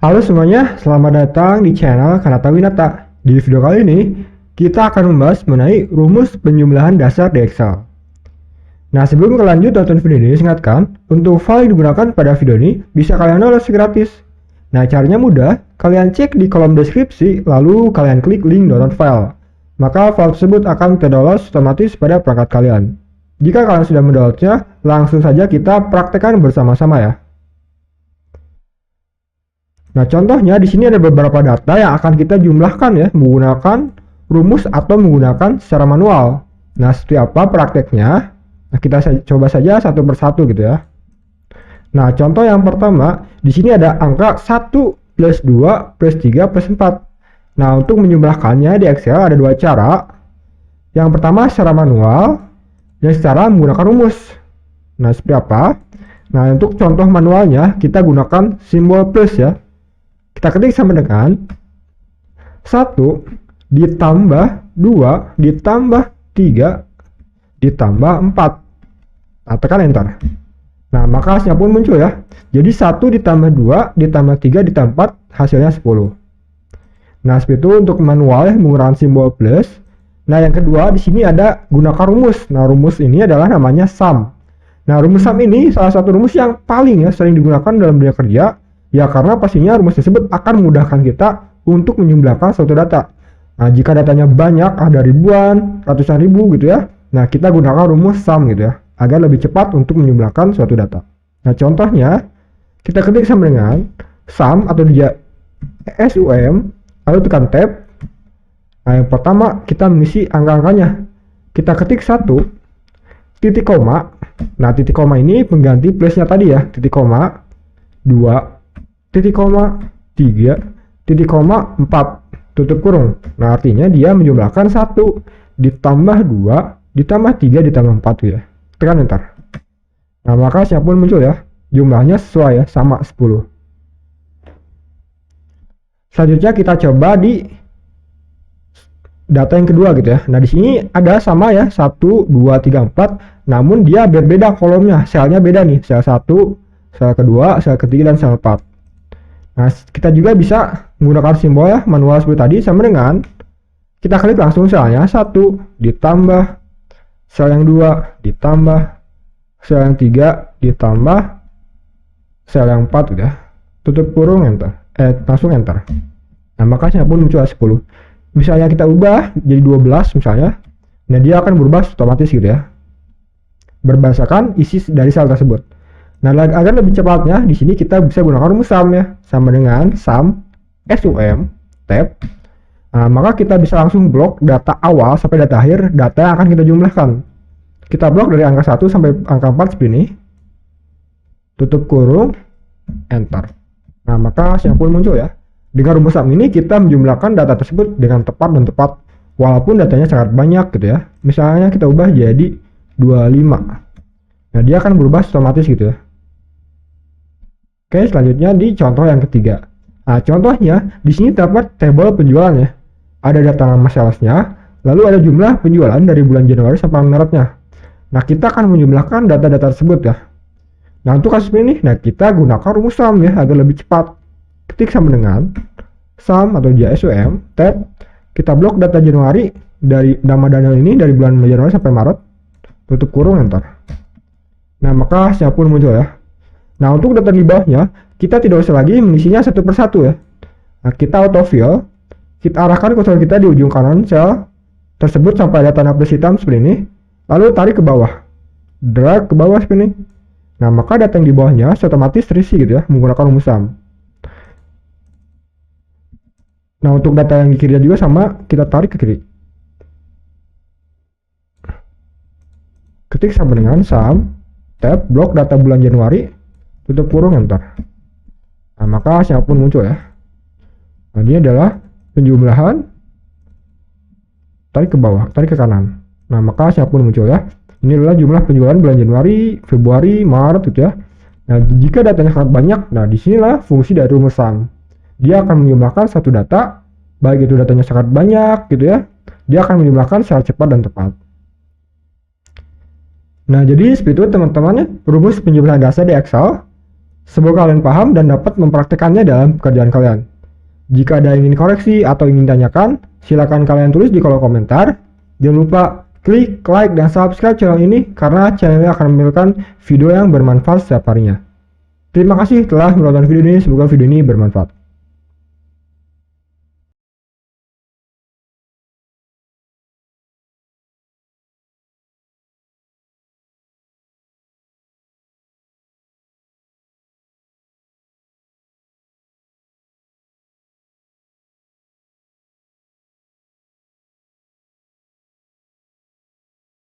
Halo semuanya, selamat datang di channel Kanata Winata. Di video kali ini, kita akan membahas mengenai rumus penjumlahan dasar di Excel. Nah, sebelum kita lanjut tonton video ini, ingatkan, untuk file yang digunakan pada video ini bisa kalian download gratis. Nah, caranya mudah, kalian cek di kolom deskripsi, lalu kalian klik link download file. Maka file tersebut akan terdownload otomatis pada perangkat kalian. Jika kalian sudah mendownloadnya, langsung saja kita praktekkan bersama-sama ya. Nah, contohnya di sini ada beberapa data yang akan kita jumlahkan ya, menggunakan rumus atau menggunakan secara manual. Nah, seperti apa prakteknya? Nah, kita coba saja satu persatu gitu ya. Nah, contoh yang pertama, di sini ada angka 1 plus 2 plus 3 plus 4. Nah, untuk menjumlahkannya di Excel ada dua cara. Yang pertama secara manual, dan secara menggunakan rumus. Nah, seperti apa? Nah, untuk contoh manualnya, kita gunakan simbol plus ya. Kita ketik sama dengan 1 ditambah 2 ditambah 3 ditambah 4. Nah, tekan enter. Nah, maka hasilnya pun muncul ya. Jadi 1 ditambah 2 ditambah 3 ditambah 4 hasilnya 10. Nah, seperti itu untuk manual ya, menggunakan simbol plus. Nah, yang kedua di sini ada gunakan rumus. Nah, rumus ini adalah namanya sum. Nah, rumus sum ini salah satu rumus yang paling ya sering digunakan dalam dunia kerja. Ya, karena pastinya rumus tersebut akan memudahkan kita untuk menjumlahkan suatu data. Nah, jika datanya banyak, ada ribuan, ratusan ribu gitu ya. Nah, kita gunakan rumus sum gitu ya, agar lebih cepat untuk menjumlahkan suatu data. Nah, contohnya, kita ketik sama dengan sum atau dia SUM, lalu tekan tab. Nah, yang pertama kita mengisi angka-angkanya. Kita ketik 1, titik koma. Nah, titik koma ini pengganti plusnya tadi ya, titik koma, 2, titik koma 3 titik koma 4 tutup kurung. Nah, artinya dia menjumlahkan 1 ditambah 2 ditambah 3 ditambah 4 ya. Tekan enter. Nah, maka hasilnya pun muncul ya, jumlahnya sesuai ya, sama 10. Selanjutnya kita coba di data yang kedua gitu ya. Nah, di sini ada sama ya, 1 2 3 4, namun dia berbeda kolomnya, selnya beda nih, sel 1, sel kedua, sel ketiga, dan sel 4. Nah, kita juga bisa menggunakan simbol ya, manual seperti tadi, sama dengan kita klik langsung selnya 1 ditambah sel yang 2 ditambah sel yang 3 ditambah sel yang 4 gitu ya. Tutup kurung enter. Langsung enter. Nah, maka hasilnya pun muncul 10. Misalnya kita ubah jadi 12 misalnya. Nah, dia akan berubah otomatis gitu ya, berdasarkan isi dari sel tersebut. Nah, agar lebih cepatnya, di sini kita bisa gunakan rumus sum ya, sama dengan sum SUM tab. Nah, maka kita bisa langsung blok data awal sampai data akhir, data yang akan kita jumlahkan. Kita blok dari angka 1 sampai angka 4 seperti ini. Tutup kurung, enter. Nah, maka hasilnya pun muncul ya. Dengan rumus sum ini kita menjumlahkan data tersebut dengan tepat dan tepat, walaupun datanya sangat banyak gitu ya. Misalnya kita ubah jadi 25. Nah, dia akan berubah otomatis gitu ya. Oke, selanjutnya di contoh yang ketiga. Nah, contohnya di sini terdapat tabel penjualan ya. Ada data nama salesnya, lalu ada jumlah penjualan dari bulan Januari sampai Maretnya. Nah, kita akan menjumlahkan data-data tersebut ya. Nah, untuk kasus ini, nah kita gunakan rumus sum ya agar lebih cepat. Ketik sama dengan sum atau JSUM tab. Kita blok data Januari dari nama Daniel ini dari bulan Januari sampai Maret. Tutup kurung, enter. Nah, maka hasilnya pun muncul ya. Nah, untuk data di bawahnya, kita tidak usah lagi mengisinya satu persatu ya. Nah, kita autofill, kita arahkan kursor kita di ujung kanan sel tersebut sampai ada tanda plus hitam seperti ini, lalu tarik ke bawah, drag ke bawah seperti ini. Nah, maka data yang di bawahnya otomatis terisi gitu ya, menggunakan rumus sum. Nah, untuk data yang di kiri juga sama, kita tarik ke kiri. Ketik sama dengan sum tab blok data bulan Januari, tutup kurung, enter. Nah, maka hasilnya pun muncul ya. Nah, ini adalah penjumlahan, tarik ke bawah, tarik ke kanan. Nah, maka hasilnya pun muncul ya. Ini adalah jumlah penjualan bulan Januari, Februari, Maret gitu ya. Nah, jika datanya sangat banyak, nah disinilah fungsi dari rumus sum. Dia akan menjumlahkan satu data, baik itu datanya sangat banyak gitu ya. Dia akan menjumlahkan secara cepat dan tepat. Nah, jadi seperti itu teman-teman ya, rumus penjumlahan dasar di Excel. Semoga kalian paham dan dapat mempraktekannya dalam pekerjaan kalian. Jika ada yang ingin koreksi atau ingin tanyakan, silakan kalian tulis di kolom komentar. Jangan lupa klik like dan subscribe channel ini karena channel ini akan memberikan video yang bermanfaat setiap harinya. Terima kasih telah menonton video ini, semoga video ini bermanfaat.